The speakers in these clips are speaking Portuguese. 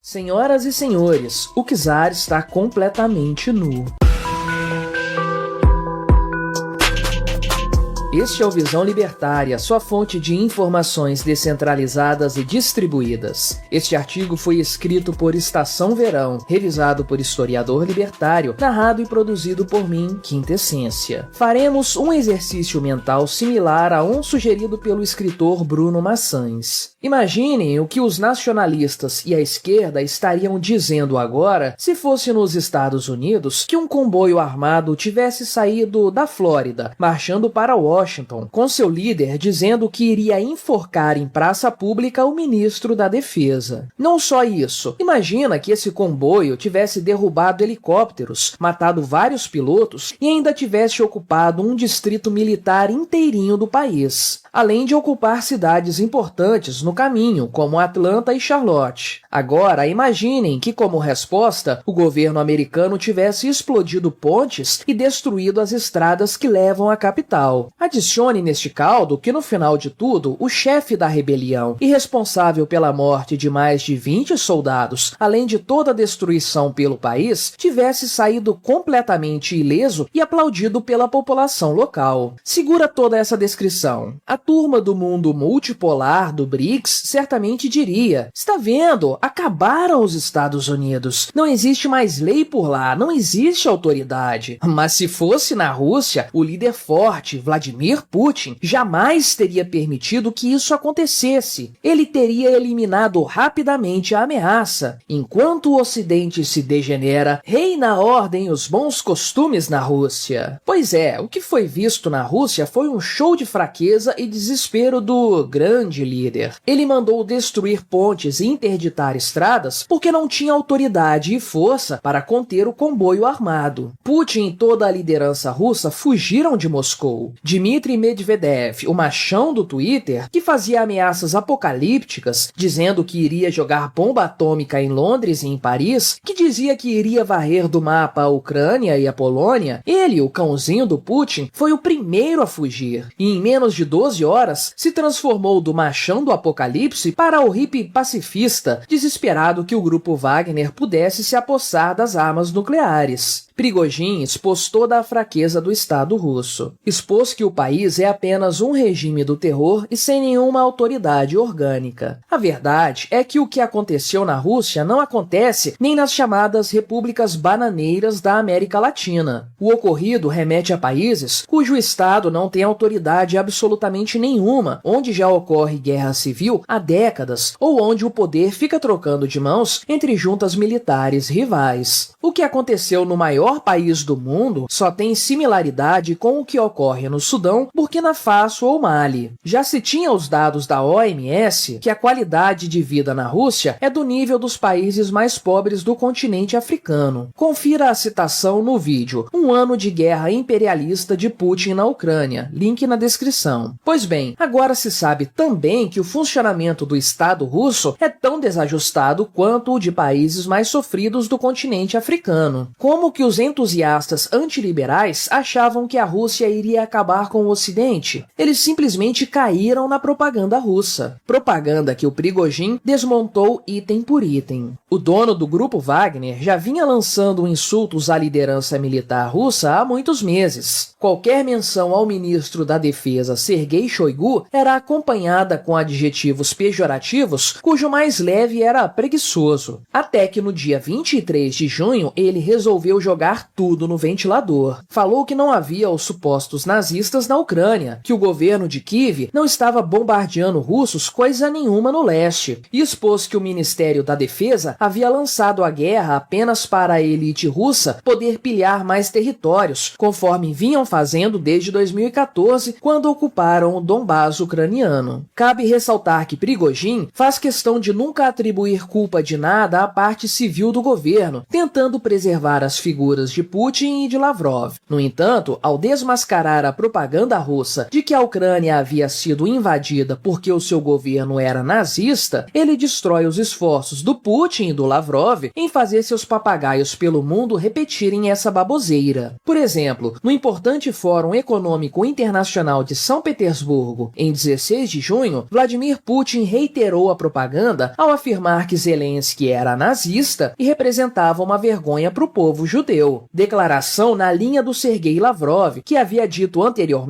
Senhoras e senhores, o czar está completamente nu. Este é o Visão Libertária, sua fonte de informações descentralizadas e distribuídas. Este artigo foi escrito por Estação Verão, revisado por historiador libertário, narrado e produzido por mim, Quinta Essência. Faremos um exercício mental similar a um sugerido pelo escritor Bruno Maçães. Imaginem o que os nacionalistas e a esquerda estariam dizendo agora se fosse nos Estados Unidos que um comboio armado tivesse saído da Flórida, marchando para Washington, com seu líder dizendo que iria enforcar em praça pública o ministro da Defesa. Não só isso, imagina que esse comboio tivesse derrubado helicópteros, matado vários pilotos e ainda tivesse ocupado um distrito militar inteirinho do país, além de ocupar cidades importantes no caminho, como Atlanta e Charlotte. Agora, imaginem que, como resposta, o governo americano tivesse explodido pontes e destruído as estradas que levam à capital. Adicione neste caldo que, no final de tudo, o chefe da rebelião e responsável pela morte de mais de 20 soldados, além de toda a destruição pelo país, tivesse saído completamente ileso e aplaudido pela população local. Segura toda essa descrição. A turma do mundo multipolar do BRICS certamente diria: está vendo? Acabaram os Estados Unidos. Não existe mais lei por lá, não existe autoridade. Mas se fosse na Rússia, o líder forte, Vladimir Putin, jamais teria permitido que isso acontecesse. Ele teria eliminado rapidamente a ameaça. Enquanto o Ocidente se degenera, reina a ordem e os bons costumes na Rússia. Pois é, o que foi visto na Rússia foi um show de fraqueza e desespero do grande líder. Ele mandou destruir pontes e interditar estradas porque não tinha autoridade e força para conter o comboio armado. Putin e toda a liderança russa fugiram de Moscou. Dmitry Medvedev, o machão do Twitter, que fazia ameaças apocalípticas, dizendo que iria jogar bomba atômica em Londres e em Paris, que dizia que iria varrer do mapa a Ucrânia e a Polônia, ele, o cãozinho do Putin, foi o primeiro a fugir. E em menos de 12 horas, se transformou do machão do apocalipse para o hippie pacifista, desesperado que o grupo Wagner pudesse se apossar das armas nucleares. Prigozhin expôs toda a fraqueza do Estado russo. Expôs que o país é apenas um regime do terror e sem nenhuma autoridade orgânica. A verdade é que o que aconteceu na Rússia não acontece nem nas chamadas repúblicas bananeiras da América Latina. O ocorrido remete a países cujo Estado não tem autoridade absolutamente nenhuma, onde já ocorre guerra civil há décadas, ou onde o poder fica trocando de mãos entre juntas militares rivais. O que aconteceu no maior país do mundo só tem similaridade com o que ocorre no Sudão, Burkina Faso ou Mali. Já se tinha os dados da OMS que a qualidade de vida na Rússia é do nível dos países mais pobres do continente africano. Confira a citação no vídeo Um ano de guerra imperialista de Putin na Ucrânia, link na descrição. Pois bem, agora se sabe também que o funcionamento do Estado russo é tão desajustado quanto o de países mais sofridos do continente africano. Como que os entusiastas antiliberais achavam que a Rússia iria acabar com o Ocidente? Eles simplesmente caíram na propaganda russa. Propaganda que o Prigozhin desmontou item por item. O dono do grupo Wagner já vinha lançando insultos à liderança militar russa há muitos meses. Qualquer menção ao ministro da Defesa, Sergei Shoigu, era acompanhada com adjetivos pejorativos, cujo mais leve era preguiçoso. Até que no dia 23 de junho, ele resolveu jogar tudo no ventilador. Falou que não havia os supostos nazistas na Ucrânia, que o governo de Kiev não estava bombardeando russos coisa nenhuma no leste, e expôs que o Ministério da Defesa havia lançado a guerra apenas para a elite russa poder pilhar mais territórios, conforme vinham fazendo desde 2014, quando ocuparam o Donbás ucraniano. Cabe ressaltar que Prigozhin faz questão de nunca atribuir culpa de nada à parte civil do governo, tentando preservar as figuras de Putin e de Lavrov. No entanto, ao desmascarar a propaganda propaganda russa de que a Ucrânia havia sido invadida porque o seu governo era nazista, ele destrói os esforços do Putin e do Lavrov em fazer seus papagaios pelo mundo repetirem essa baboseira. Por exemplo, no importante Fórum Econômico Internacional de São Petersburgo, em 16 de junho, Vladimir Putin reiterou a propaganda ao afirmar que Zelensky era nazista e representava uma vergonha para o povo judeu. Declaração na linha do Sergei Lavrov, que havia dito anteriormente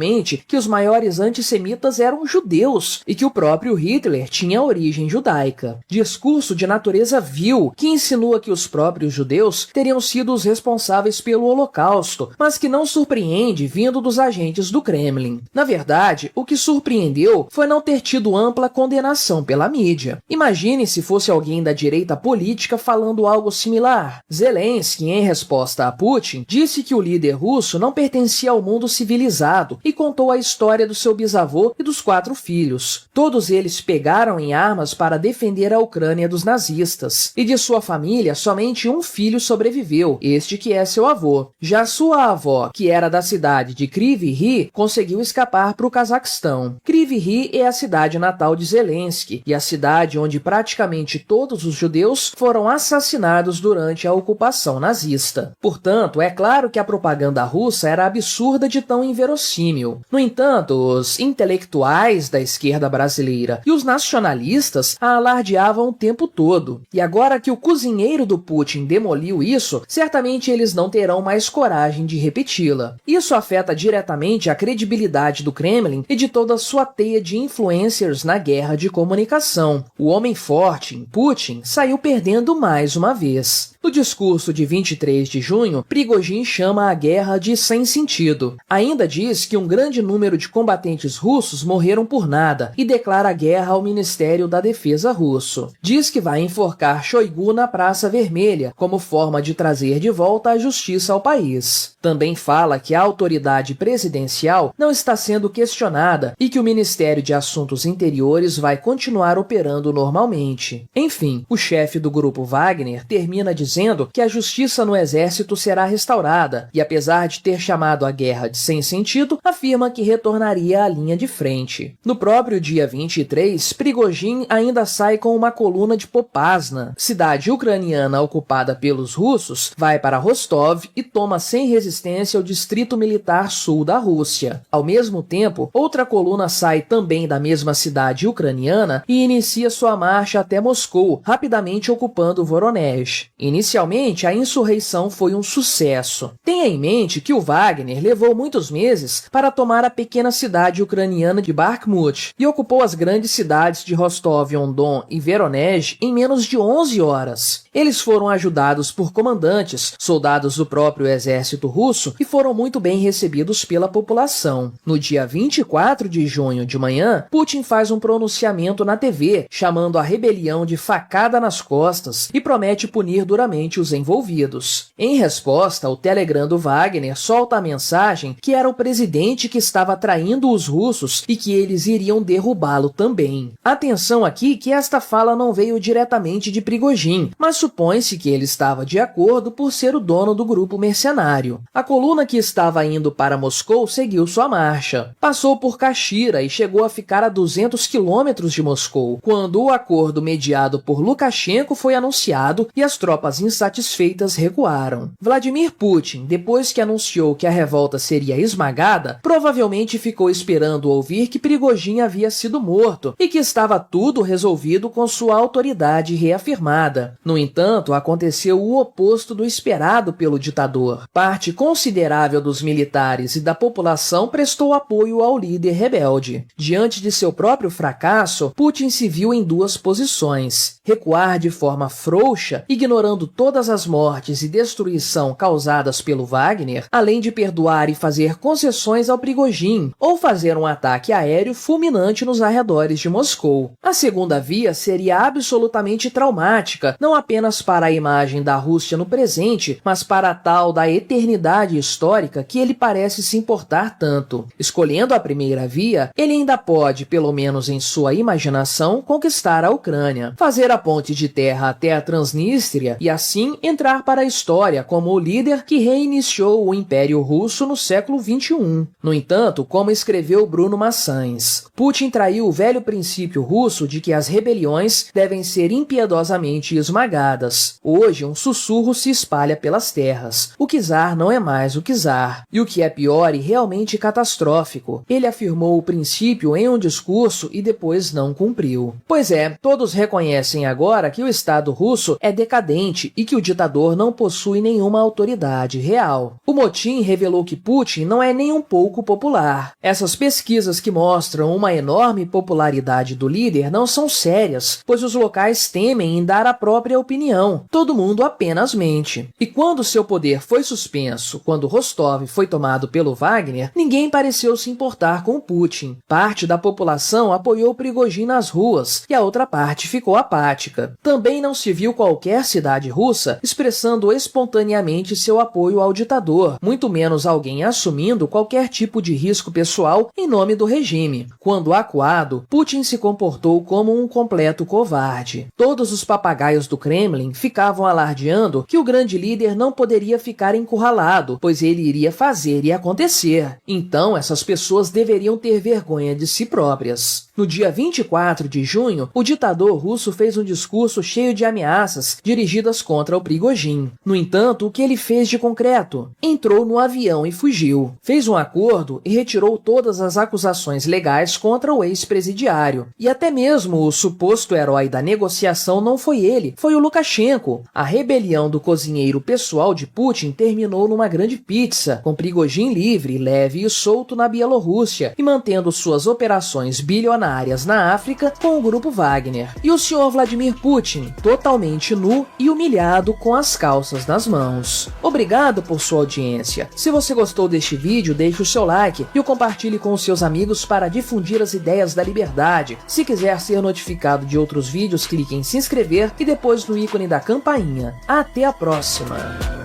que os maiores antissemitas eram judeus e que o próprio Hitler tinha origem judaica. Discurso de natureza vil, que insinua que os próprios judeus teriam sido os responsáveis pelo Holocausto, mas que não surpreende vindo dos agentes do Kremlin. Na verdade, o que surpreendeu foi não ter tido ampla condenação pela mídia. Imagine se fosse alguém da direita política falando algo similar. Zelensky, em resposta a Putin, disse que o líder russo não pertencia ao mundo civilizado e contou a história do seu bisavô e dos 4 filhos. Todos eles pegaram em armas para defender a Ucrânia dos nazistas, e de sua família somente um filho sobreviveu, este que é seu avô. Já sua avó, que era da cidade de Kryvyi Rih, conseguiu escapar para o Cazaquistão. Kryvyi Rih é a cidade natal de Zelensky e a cidade onde praticamente todos os judeus foram assassinados durante a ocupação nazista. Portanto, é claro que a propaganda russa era absurda de tão inverossímil. No entanto, os intelectuais da esquerda brasileira e os nacionalistas a alardeavam o tempo todo. E agora que o cozinheiro do Putin demoliu isso, certamente eles não terão mais coragem de repeti-la. Isso afeta diretamente a credibilidade do Kremlin e de toda a sua teia de influencers na guerra de comunicação. O homem forte, Putin, saiu perdendo mais uma vez. No discurso de 23 de junho, Prigozhin chama a guerra de sem sentido. Ainda diz que um grande número de combatentes russos morreram por nada e declara guerra ao Ministério da Defesa russo. Diz que vai enforcar Shoigu na Praça Vermelha, como forma de trazer de volta a justiça ao país. Também fala que a autoridade presidencial não está sendo questionada e que o Ministério de Assuntos Interiores vai continuar operando normalmente. Enfim, o chefe do grupo Wagner termina dizendo que a justiça no exército será restaurada e, apesar de ter chamado a guerra de sem sentido, afirma que retornaria à linha de frente. No próprio dia 23, Prigozhin ainda sai com uma coluna de Popasna, cidade ucraniana ocupada pelos russos, vai para Rostov e toma sem resistência o distrito militar sul da Rússia. Ao mesmo tempo, outra coluna sai também da mesma cidade ucraniana e inicia sua marcha até Moscou, rapidamente ocupando Voronezh. Inicialmente, a insurreição foi um sucesso. Tenha em mente que o Wagner levou muitos meses para tomar a pequena cidade ucraniana de Bakhmut e ocupou as grandes cidades de Rostov-on-Don e Voronezh em menos de 11 horas. Eles foram ajudados por comandantes, soldados do próprio exército russo, e foram muito bem recebidos pela população. No dia 24 de junho de manhã, Putin faz um pronunciamento na TV, chamando a rebelião de facada nas costas e promete punir duramente os envolvidos. Em resposta, o Telegram do Wagner solta a mensagem que era o presidente que estava traindo os russos e que eles iriam derrubá-lo também. Atenção aqui que esta fala não veio diretamente de Prigozhin, mas supõe-se que ele estava de acordo por ser o dono do grupo mercenário. A coluna que estava indo para Moscou seguiu sua marcha. Passou por Kashira e chegou a ficar a 200 quilômetros de Moscou, quando o acordo mediado por Lukashenko foi anunciado e as tropas insatisfeitas recuaram. Vladimir Putin, depois que anunciou que a revolta seria esmagada, provavelmente ficou esperando ouvir que Prigozhin havia sido morto e que estava tudo resolvido com sua autoridade reafirmada. No entanto, aconteceu o oposto do esperado pelo ditador. Parte considerável dos militares e da população prestou apoio ao líder rebelde. Diante de seu próprio fracasso, Putin se viu em duas posições: recuar de forma frouxa, ignorando todas as mortes e destruição causadas pelo Wagner, além de perdoar e fazer concessões ao Prigozhin, ou fazer um ataque aéreo fulminante nos arredores de Moscou. A segunda via seria absolutamente traumática, não apenas para a imagem da Rússia no presente, mas para a tal da eternidade histórica que ele parece se importar tanto. Escolhendo a primeira via, ele ainda pode, pelo menos em sua imaginação, conquistar a Ucrânia, fazer a ponte de terra até a Transnistria e assim entrar para a história como o líder que reiniciou o Império Russo no século XXI. No entanto, como escreveu Bruno Maçães, Putin traiu o velho princípio russo de que as rebeliões devem ser impiedosamente esmagadas. Hoje, um sussurro se espalha pelas terras. O czar não é mais o czar. E o que é pior e realmente catastrófico, ele afirmou o princípio em um discurso e depois não cumpriu. Pois é, todos reconhecem agora que o Estado russo é decadente e que o ditador não possui nenhuma autoridade real. O motim revelou que Putin não é nem um pouco popular. Essas pesquisas que mostram uma enorme popularidade do líder não são sérias, pois os locais temem em dar a própria opinião. Todo mundo apenas mente. E quando seu poder foi suspenso, quando Rostov foi tomado pelo Wagner, ninguém pareceu se importar com Putin. Parte da população apoiou Prigozhin nas ruas e a outra parte ficou apática. Também não se viu qualquer cidade russa expressando espontaneamente seu apoio ao ditador, muito menos alguém assumindo qualquer tipo de risco pessoal em nome do regime. Quando acuado, Putin se comportou como um completo covarde. Todos os papagaios do Kremlin ficavam alardeando que o grande líder não poderia ficar encurralado, pois ele iria fazer e acontecer. Então, essas pessoas deveriam ter vergonha de si próprias. No dia 24 de junho, o ditador russo fez um discurso cheio de ameaças dirigidas contra o Prigozhin. No entanto, o que ele fez de concreto? Entrou no avião e fugiu. Fez um acordo e retirou todas as acusações legais contra o ex-presidiário. E até mesmo o suposto herói da negociação não foi ele, foi o Lukashenko. A rebelião do cozinheiro pessoal de Putin terminou numa grande pizza, com Prigozhin livre, leve e solto na Bielorrússia e mantendo suas operações bilionárias na África com o grupo Wagner. E o Sr. Vladimir Putin, totalmente nu e humilhado com as calças nas mãos. Obrigado por sua audiência. Se você gostou deste vídeo, deixe o seu like e o compartilhe com os seus amigos para difundir as ideias da liberdade. Se quiser ser notificado de outros vídeos, clique em se inscrever e depois no ícone da campainha. Até a próxima!